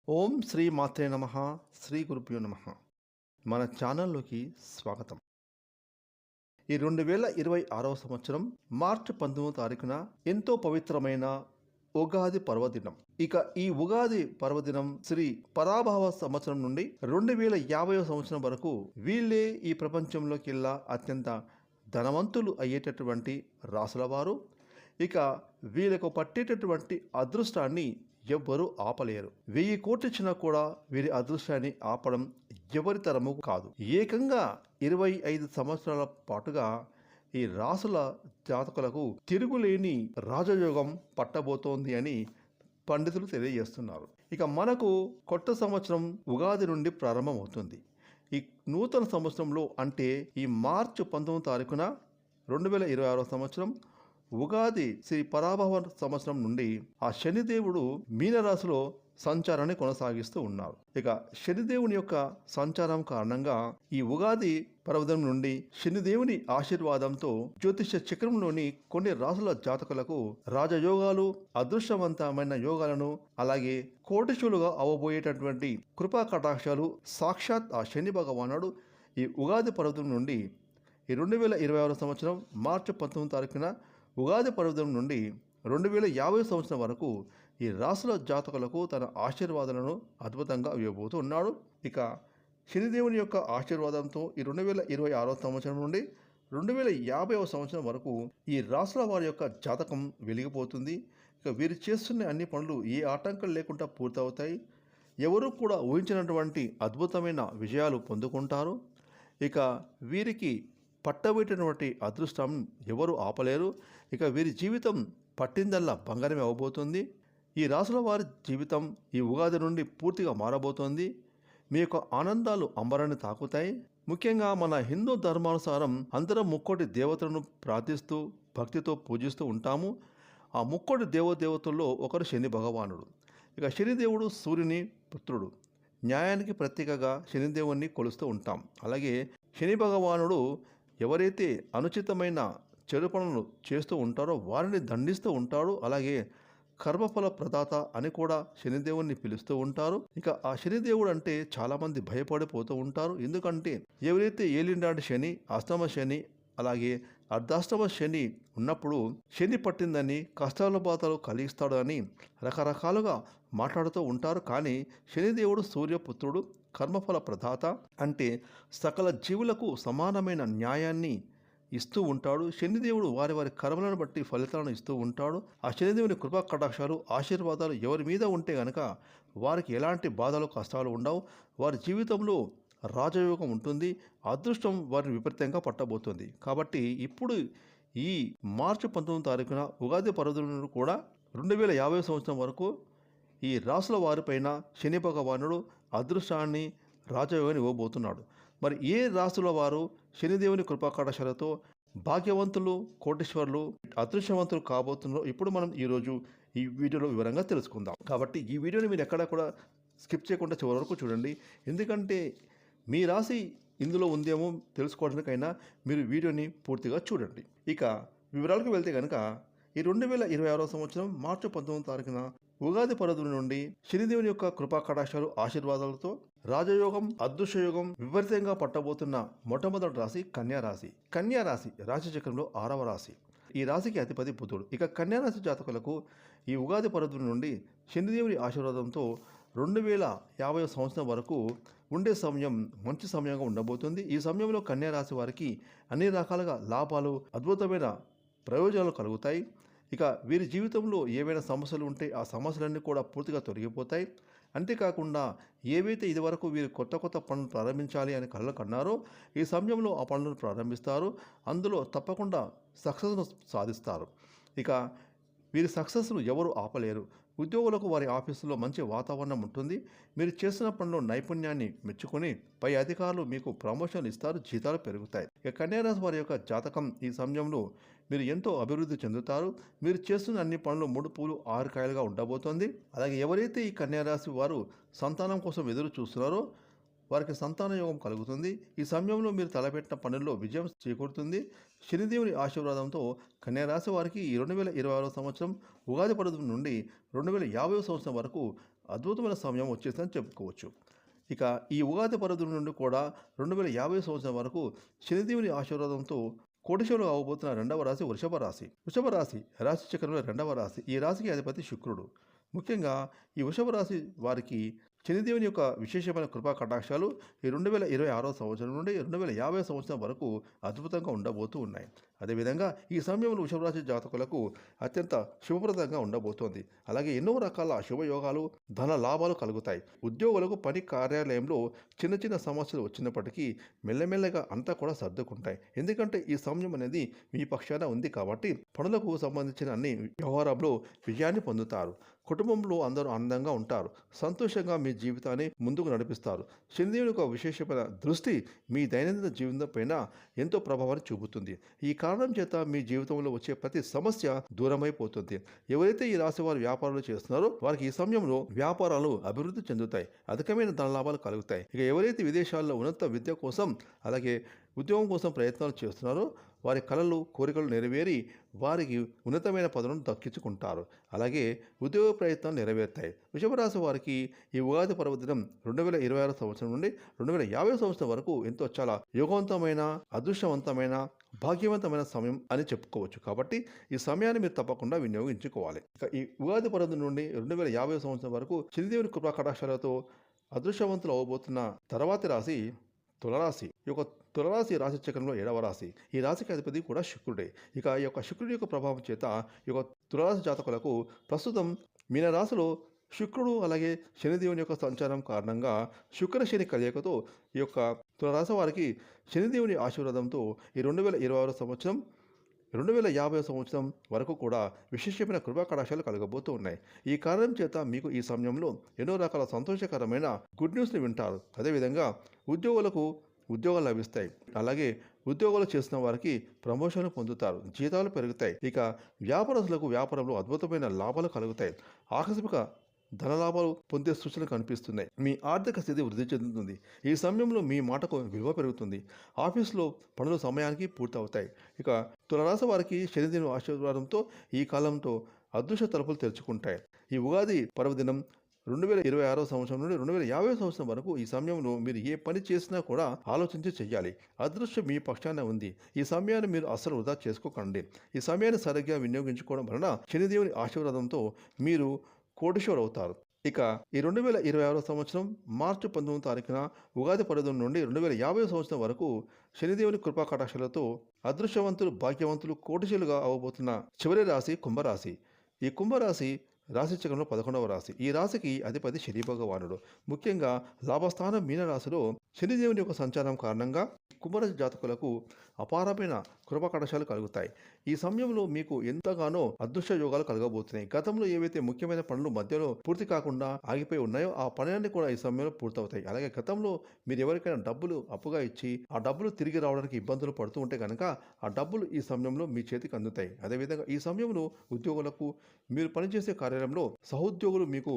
ఓం శ్రీ మాత్రే నమః. శ్రీ గురుభ్యో నమః. మన ఛానల్లోకి స్వాగతం. ఈ 2026వ సంవత్సరం మార్చి 19వ తారీఖున ఎంతో పవిత్రమైన ఉగాది పర్వదినం. ఇక ఈ ఉగాది పర్వదినం శ్రీ పరాభవ సంవత్సరం నుండి 2050వ సంవత్సరం వరకు వీళ్ళే ఈ ప్రపంచంలోకెల్లా అత్యంత ధనవంతులు అయ్యేటటువంటి రాసుల వారు. ఇక వీళ్ళకు పట్టేటటువంటి అదృష్టాన్ని ఎవ్వరూ ఆపలేరు. 1000 కోట్లు ఇచ్చినా కూడా వీరి అదృష్టాన్ని ఆపడం ఎవరి తరము కాదు. ఏకంగా 25 సంవత్సరాల పాటుగా ఈ రాసుల జాతకులకు తిరుగులేని రాజయోగం పట్టబోతోంది అని పండితులు తెలియజేస్తున్నారు. ఇక మనకు కొత్త సంవత్సరం ఉగాది నుండి ప్రారంభమవుతుంది. ఈ నూతన సంవత్సరంలో అంటే ఈ మార్చి 19వ తారీఖున 2026వ సంవత్సరం ఉగాది శ్రీ పరాభవ సంవత్సరం నుండి ఆ శనిదేవుడు మీనరాశిలో సంచారాన్ని కొనసాగిస్తూ ఉన్నారు. ఇక శనిదేవుని యొక్క సంచారం కారణంగా ఈ ఉగాది పర్వదినం నుండి శనిదేవుని ఆశీర్వాదంతో జ్యోతిష చక్రంలోని కొన్ని రాసుల జాతకులకు రాజయోగాలు, అదృష్టవంతమైన యోగాలను, అలాగే కోటిశులుగా అవ్వబోయేటటువంటి కృపా కటాక్షాలు సాక్షాత్ ఆ శని భగవానుడు ఈ ఉగాది పర్వదినం నుండి ఈ 2026 సంవత్సరం మార్చి 19వ తారీఖున ఉగాది పర్వదినం నుండి 2050 సంవత్సరం వరకు ఈ రాసుల జాతకులకు తన ఆశీర్వాదాలను అద్భుతంగా ఇవ్వబోతూ ఉన్నాడు. ఇక శనిదేవుని యొక్క ఆశీర్వాదంతో ఈ 2026 సంవత్సరం నుండి 2050వ సంవత్సరం వరకు ఈ రాసుల వారి యొక్క జాతకం వెలిగిపోతుంది. ఇక వీరు చేస్తున్న అన్ని పనులు ఏ ఆటంకం లేకుండా పూర్తవుతాయి. ఎవరూ కూడా ఊహించినటువంటి అద్భుతమైన విజయాలు పొందుకుంటారు. ఇక వీరికి పట్టబెట్టినటువంటి అదృష్టం ఎవరు ఆపలేరు. ఇక వీరి జీవితం పట్టిందల్లా బంగారమే అవ్వబోతుంది. ఈ రాసుల వారి జీవితం ఈ ఉగాది నుండి పూర్తిగా మారబోతోంది. మీ యొక్క ఆనందాలు అంబరాన్ని తాకుతాయి. ముఖ్యంగా మన హిందూ ధర్మానుసారం అందరం ముక్కోటి దేవతలను ప్రార్థిస్తూ భక్తితో పూజిస్తూ ఉంటాము. ఆ ముక్కోటి దేవతల్లో ఒకరు శని భగవానుడు. ఇక శనిదేవుడు సూర్యుని పుత్రుడు. న్యాయానికి ప్రతీకగా శనిదేవుణ్ణి కొలుస్తూ ఉంటాం. అలాగే శని భగవానుడు ఎవరైతే అనుచితమైన చెడు పనులు చేస్తూ ఉంటారో వారిని దండిస్తూ ఉంటాడు. అలాగే కర్మఫల ప్రదాత అని కూడా శనిదేవుణ్ణి పిలుస్తూ ఉంటారు. ఇక ఆ శనిదేవుడు అంటే చాలామంది భయపడిపోతూ ఉంటారు. ఎందుకంటే ఎవరైతే ఏలినాటి శని, అష్టమ శని, అలాగే అర్ధాష్టమ శని ఉన్నప్పుడు శని పట్టిందని కష్టాల బాధలు కలిగిస్తాడు అని రకరకాలుగా మాట్లాడుతూ ఉంటారు. కానీ శనిదేవుడు సూర్యపుత్రుడు, కర్మఫల ప్రదాత అంటే సకల జీవులకు సమానమైన న్యాయాన్ని ఇస్తూ ఉంటాడు. శనిదేవుడు వారి వారి కర్మలను బట్టి ఫలితాలను ఇస్తూ ఉంటాడు. ఆ శనిదేవుని కృపా కటాక్షాలు, ఆశీర్వాదాలు ఎవరి మీద ఉంటే గనక వారికి ఎలాంటి బాధలు, కష్టాలు ఉండవు. వారి జీవితంలో రాజయోగం ఉంటుంది. అదృష్టం వారిని విపరీతంగా పట్టబోతుంది. కాబట్టి ఇప్పుడు ఈ మార్చి 19వ తారీఖున ఉగాది పర్వదినం కూడా 2050 సంవత్సరం వరకు ఈ రాసుల వారిపైన శని భగవానుడు అదృష్టాన్ని, రాజయోగాన్ని ఇవ్వబోతున్నాడు. మరి ఏ రాసుల వారు శనిదేవుని కృపాకటాక్షాలతో భాగ్యవంతులు, కోటీశ్వరులు, అదృష్టవంతులు కాబోతున్నారో ఇప్పుడు మనం ఈరోజు ఈ వీడియోలో వివరంగా తెలుసుకుందాం. కాబట్టి ఈ వీడియోని మీరు ఎక్కడా కూడా స్కిప్ చేయకుండా చివరి వరకు చూడండి. ఎందుకంటే మీ రాశి ఇందులో ఉందేమో తెలుసుకోవడానికైనా మీరు వీడియోని పూర్తిగా చూడండి. ఇక వివరాలకు వెళ్తే కనుక ఈ 2026వ సంవత్సరం మార్చి 19వ తారీఖున ఉగాది పర్వదినం నుండి శనిదేవుని యొక్క కృపా కటాక్షాలు, ఆశీర్వాదాలతో రాజయోగం, అదృష్టయోగం విపరీతంగా పట్టబోతున్న మొట్టమొదటి రాశి కన్యారాశి. కన్యారాశి రాశి చక్రంలో 6వ రాశి. ఈ రాశికి అధిపతి బుధుడు. ఇక కన్యారాశి జాతకులకు ఈ ఉగాది పర్వదినం నుండి శనిదేవుని ఆశీర్వాదంతో 2050 సంవత్సరం వరకు ఉండే సమయం మంచి సమయంగా ఉండబోతుంది. ఈ సమయంలో కన్యారాశి వారికి అన్ని రకాలుగా లాభాలు, అద్భుతమైన ప్రయోజనాలు కలుగుతాయి. ఇక వీరి జీవితంలో ఏవైనా సమస్యలు ఉంటే ఆ సమస్యలన్నీ కూడా పూర్తిగా తొలగిపోతాయి. అంతేకాకుండా ఏవైతే ఇదివరకు వీరు కొత్త పనులు ప్రారంభించాలి అని కలలు కన్నారో ఈ సమయంలో ఆ పనులను ప్రారంభిస్తారు. అందులో తప్పకుండా సక్సెస్ను సాధిస్తారు. ఇక వీరి సక్సెస్ను ఎవరు ఆపలేరు. ఉద్యోగులకు వారి ఆఫీసులో మంచి వాతావరణం ఉంటుంది. మీరు చేస్తున్న పనిలో నైపుణ్యాన్ని మెచ్చుకొని పై అధికారులు మీకు ప్రమోషన్లు ఇస్తారు, జీతాలు పెరుగుతాయి. ఇక కన్యారాశి వారి యొక్క జాతకం ఈ సమయంలో మీరు ఎంతో అభివృద్ధి చెందుతారు. మీరు చేస్తున్న అన్ని పనులు 3 పూలు 6 కాయలుగా ఉండబోతోంది. అలాగే ఎవరైతే ఈ కన్యారాశి వారు సంతానం కోసం ఎదురు చూస్తున్నారో వారికి సంతాన యోగం కలుగుతుంది. ఈ సమయంలో మీరు తలపెట్టిన పనుల్లో విజయం చేకూరుతుంది. శనిదేవుని ఆశీర్వాదంతో కన్యారాశి వారికి ఈ 2026 సంవత్సరం ఉగాది పర్వదినం నుండి 2050 సంవత్సరం వరకు అద్భుతమైన సమయం వచ్చేసిందని చెప్పుకోవచ్చు. ఇక ఈ ఉగాది పర్వదినం నుండి కూడా 2050 సంవత్సరం వరకు శనిదేవుని ఆశీర్వాదంతో కోటీశ్వరులు అవ్వబోతున్న రెండవ రాశి వృషభ రాశి. వృషభ రాశి రాశి చక్రంలో రెండవ రాశి. ఈ రాశికి అధిపతి శుక్రుడు. ముఖ్యంగా ఈ వృషభ రాశి వారికి శనిదేవుని యొక్క విశేషమైన కృపా కటాక్షాలు ఈ 2026 సంవత్సరం నుండి 2050 సంవత్సరం వరకు అద్భుతంగా ఉండబోతూ ఉన్నాయి. అదేవిధంగా ఈ సమయంలో వృషభ రాశి జాతకులకు అత్యంత శుభప్రదంగా ఉండబోతోంది. అలాగే ఎన్నో రకాల శుభయోగాలు, ధన లాభాలు కలుగుతాయి. ఉద్యోగులకు పని కార్యాలయంలో చిన్న చిన్న సమస్యలు వచ్చినప్పటికీ మెల్లమెల్లగా అంతా కూడా సర్దుకుంటాయి. ఎందుకంటే ఈ సమయం అనేది మీ పక్షాన ఉంది కాబట్టి పనులకు సంబంధించిన అన్ని వ్యవహారంలో విజయాన్ని పొందుతారు. కుటుంబంలో అందరూ ఆనందంగా ఉంటారు. సంతోషంగా మీ జీవితాన్ని ముందుకు నడిపిస్తారు. శనిదేవుని యొక్క విశేషమైన దృష్టి మీ దైనందిన జీవితం పైన ఎంతో ప్రభావాన్ని చూపుతుంది. ఈ కారణం చేత మీ జీవితంలో వచ్చే ప్రతి సమస్య దూరమైపోతుంది. ఎవరైతే ఈ రాశి వారు వ్యాపారాలు చేస్తున్నారో వారికి ఈ సమయంలో వ్యాపారాలు అభివృద్ధి చెందుతాయి. అధికమైన ధన లాభాలు కలుగుతాయి. ఇక ఎవరైతే విదేశాల్లో ఉన్నత విద్య కోసం అలాగే ఉద్యోగం కోసం ప్రయత్నాలు చేస్తున్నారో వారి కలలు కోరికలు నెరవేరి వారికి ఉన్నతమైన పదవులను దక్కించుకుంటారు. అలాగే ఉద్యోగ ప్రయత్నాలు నెరవేరుతాయి. వృషభ రాశి వారికి ఈ ఉగాది పర్వదినం 2026 సంవత్సరం నుండి 2050 సంవత్సరం వరకు ఎంతో చాలా యోగవంతమైన, అదృష్టవంతమైన, భాగ్యవంతమైన సమయం అని చెప్పుకోవచ్చు. కాబట్టి ఈ సమయాన్ని మీరు తప్పకుండా వినియోగించుకోవాలి. ఇక ఈ ఉగాది పర్వదినం నుండి 2050 సంవత్సరం వరకు శనిదేవుని కృపా కటాక్షాలతో అదృష్టవంతులు అవ్వబోతున్న తర్వాతి రాశి తులరాశి. ఈ యొక్క తులరాశి రాశి చక్రంలో 7వ రాశి. ఈ రాశికి అధిపతి కూడా శుక్రుడే. ఇక ఈ యొక్క శుక్రుడి యొక్క ప్రభావం చేత ఈ యొక్క తులరాశి జాతకులకు ప్రస్తుతం మీనరాశిలో శుక్రుడు అలాగే శనిదేవుని యొక్క సంచారం కారణంగా శుక్ర శని కలయికతో ఈ యొక్క తులరాశి వారికి శనిదేవుని ఆశీర్వాదంతో ఈ 2026 సంవత్సరం 2050 సంవత్సరం వరకు కూడా విశేషమైన కృపా కటాక్షాలు కలగబోతూ ఉన్నాయి. ఈ కారణం చేత మీకు ఈ సమయంలో ఎన్నో రకాల సంతోషకరమైన గుడ్ న్యూస్ని వింటారు. అదేవిధంగా ఉద్యోగులకు ఉద్యోగాలు లభిస్తాయి. అలాగే ఉద్యోగాలు చేస్తున్న వారికి ప్రమోషన్లు పొందుతారు. జీతాలు పెరుగుతాయి. ఇక వ్యాపారస్తులకు వ్యాపారంలో అద్భుతమైన లాభాలు కలుగుతాయి. ఆకస్మిక ధనలాభాలు పొందే సూచనలు కనిపిస్తున్నాయి. మీ ఆర్థిక స్థితి వృద్ధి చెందుతుంది. ఈ సమయంలో మీ మాటకు విలువ పెరుగుతుంది. ఆఫీసులో పనులు సమయానికి పూర్తవుతాయి. ఇక తులరాశి వారికి శనిదేవుని ఆశీర్వాదంతో ఈ కాలంతో అదృష్ట తలుపులు తెరుచుకుంటాయి. ఈ ఉగాది పర్వదినం 2026 సంవత్సరం నుండి 2050 సంవత్సరం వరకు ఈ సమయంలో మీరు ఏ పని చేసినా కూడా ఆలోచించి చెయ్యాలి. అదృష్టం మీ పక్షాన ఉంది. ఈ సమయాన్ని మీరు అస్సలు వృధా చేసుకోకండి. ఈ సమయాన్ని సరిగ్గా వినియోగించుకోవడం వలన శనిదేవుని ఆశీర్వాదంతో మీరు కోటీశ్వరులు అవుతారు. ఇక ఈ 2026 సంవత్సరం మార్చి 19వ తారీఖున ఉగాది పర్వదినం నుండి 2050 సంవత్సరం వరకు శనిదేవుని కృపా కటాక్షాలతో అదృష్టవంతులు, భాగ్యవంతులు, కోటీశ్వరులుగా అవ్వబోతున్న చివరి రాశి కుంభరాశి. ఈ కుంభరాశి రాశి చక్రంలో 11వ రాశి. ఈ రాశికి అధిపతి శని భగవానుడు. ముఖ్యంగా లాభస్థానం మీనరాశిలో శనిదేవుని యొక్క సంచారం కారణంగా కుంభరాశి జాతకులకు అపారమైన కృపా కటాక్షాలు కలుగుతాయి. ఈ సమయంలో మీకు ఎంతగానో అదృష్ట యోగాలు కలగబోతున్నాయి. గతంలో ఏవైతే ముఖ్యమైన పనులు మధ్యలో పూర్తి కాకుండా ఆగిపోయి ఉన్నాయో ఆ పనులన్నీ కూడా ఈ సమయంలో పూర్తవుతాయి. అలాగే గతంలో మీరు ఎవరికైనా డబ్బులు అప్పుగా ఇచ్చి ఆ డబ్బులు తిరిగి రావడానికి ఇబ్బందులు పడుతూ ఉంటే కనుక ఆ డబ్బులు ఈ సమయంలో మీ చేతికి అందుతాయి. అదేవిధంగా ఈ సమయంలో ఉద్యోగులకు మీరు పనిచేసే కార్యాలయంలో సహోద్యోగులు మీకు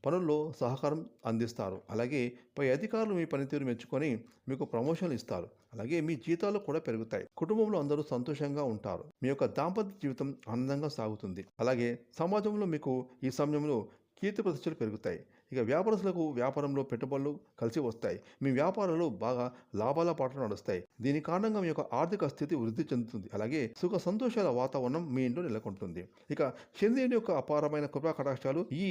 పనుల్లో సహకారం అందిస్తారు. అలాగే పై అధికారులు మీ పనితీరు మెచ్చుకొని మీకు ప్రమోషన్లు ఇస్తారు. అలాగే మీ జీతాలు కూడా పెరుగుతాయి. కుటుంబంలో అందరూ సంతోషంగా ఉంటారు. మీ యొక్క దాంపత్య జీవితం ఆనందంగా సాగుతుంది. అలాగే సమాజంలో మీకు ఈ సమయంలో కీర్తి ప్రతిష్టలు పెరుగుతాయి. ఇక వ్యాపారస్తులకు వ్యాపారంలో పెట్టుబడులు కలిసి వస్తాయి. మీ వ్యాపారాలు బాగా లాభాల పాటలు నడుస్తాయి. దీని కారణంగా మీ యొక్క ఆర్థిక స్థితి వృద్ధి చెందుతుంది. అలాగే సుఖ సంతోషాల వాతావరణం మీ ఇంట్లో నెలకొంటుంది. ఇక శనిదేవుని యొక్క అపారమైన కృపా కటాక్షాలు ఈ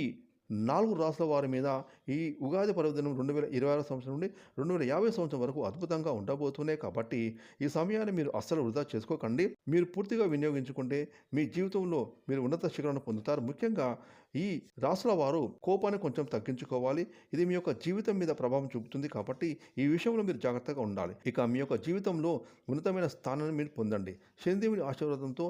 4 రాష్ట్రాల వారి మీద ఈ ఉగాది పర్వదినం 2026 సంవత్సరం నుండి 2050 సంవత్సరం వరకు అద్భుతంగా ఉండబోతున్నాయి. కాబట్టి ఈ సమయాన్ని మీరు అస్సలు వృధా చేసుకోకండి. మీరు పూర్తిగా వినియోగించుకుంటే మీ జీవితంలో మీరు ఉన్నత శిఖరాన్ని పొందుతారు. ముఖ్యంగా ఈ రాశుల వారు కోపాన్ని కొంచెం తగ్గించుకోవాలి. ఇది మీ యొక్క జీవితం మీద ప్రభావం చూపుతుంది. కాబట్టి ఈ విషయంలో మీరు జాగ్రత్తగా ఉండాలి. ఇక మీ యొక్క జీవితంలో ఉన్నతమైన స్థానాన్ని మీరు పొందండి. శనిదేవుని ఆశీర్వాదంతో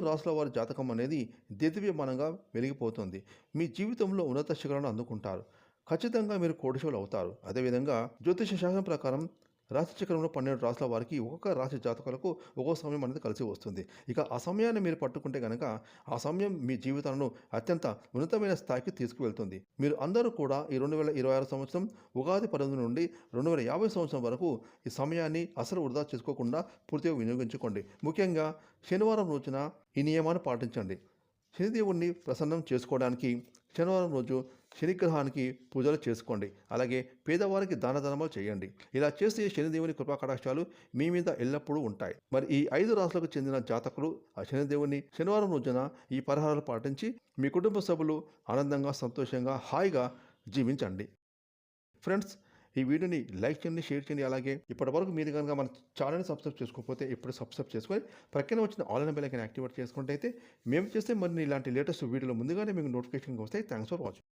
రాశుల వారి జాతకం అనేది దేదీప్యమానంగా వెలిగిపోతుంది. మీ జీవితంలో ఉన్నత శిఖరాలను అందుకుంటారు. ఖచ్చితంగా మీరు కోటీశ్వరులు అవుతారు. అదేవిధంగా జ్యోతిష శాస్త్రం ప్రకారం రాశి చక్రంలో 12 రాశుల వారికి ఒక్కొక్క రాశి జాతకులకు ఒక్కో సమయం అనేది కలిసి వస్తుంది. ఇక ఆ సమయాన్ని మీరు పట్టుకుంటే కనుక ఆ సమయం మీ జీవితాలను అత్యంత ఉన్నతమైన స్థాయికి తీసుకువెళ్తుంది. మీరు అందరూ కూడా ఈ 2026 సంవత్సరం ఉగాది పర్వదినం నుండి 2050 సంవత్సరం వరకు ఈ సమయాన్ని అసలు వృధా చేసుకోకుండా పూర్తిగా వినియోగించుకోండి. ముఖ్యంగా శనివారం రోజున ఈ నియమాన్ని పాటించండి. శనిదేవుణ్ణి ప్రసన్నం చేసుకోవడానికి శనివారం రోజు శనిగ్రహానికి పూజలు చేసుకోండి. అలాగే పేదవారికి దాన ధర్మాలు చేయండి. ఇలా చేస్తే శనిదేవుని కృపా కటాక్షాలు మీ మీద ఎల్లప్పుడూ ఉంటాయి. మరి ఈ 5 రాశులకు చెందిన జాతకులు ఆ శనిదేవుని శనివారం రోజున ఈ పరిహారాలు పాటించి మీ కుటుంబ సభ్యులు ఆనందంగా, సంతోషంగా, హాయిగా జీవించండి. ఫ్రెండ్స్, ఈ వీడియోని లైక్ చేయండి, షేర్ చేయండి. అలాగే ఇప్పటివరకు మీరు కనుక మన ఛానల్ని సబ్స్క్రైబ్ చేసుకోకపోతే ఇప్పుడు సబ్స్క్రైబ్ చేసుకొని ప్రక్కన వచ్చిన ఆల్ అనే బెల్ ఐకాన్ యాక్టివేట్ చేసుకుంటే అయితే మేము చేస్తే మరిన్ని ఇలాంటి లేటెస్ట్ వీడియోలు ముందుగానే మీకు నోటిఫికేషన్ వస్తాయి. Thanks for watching.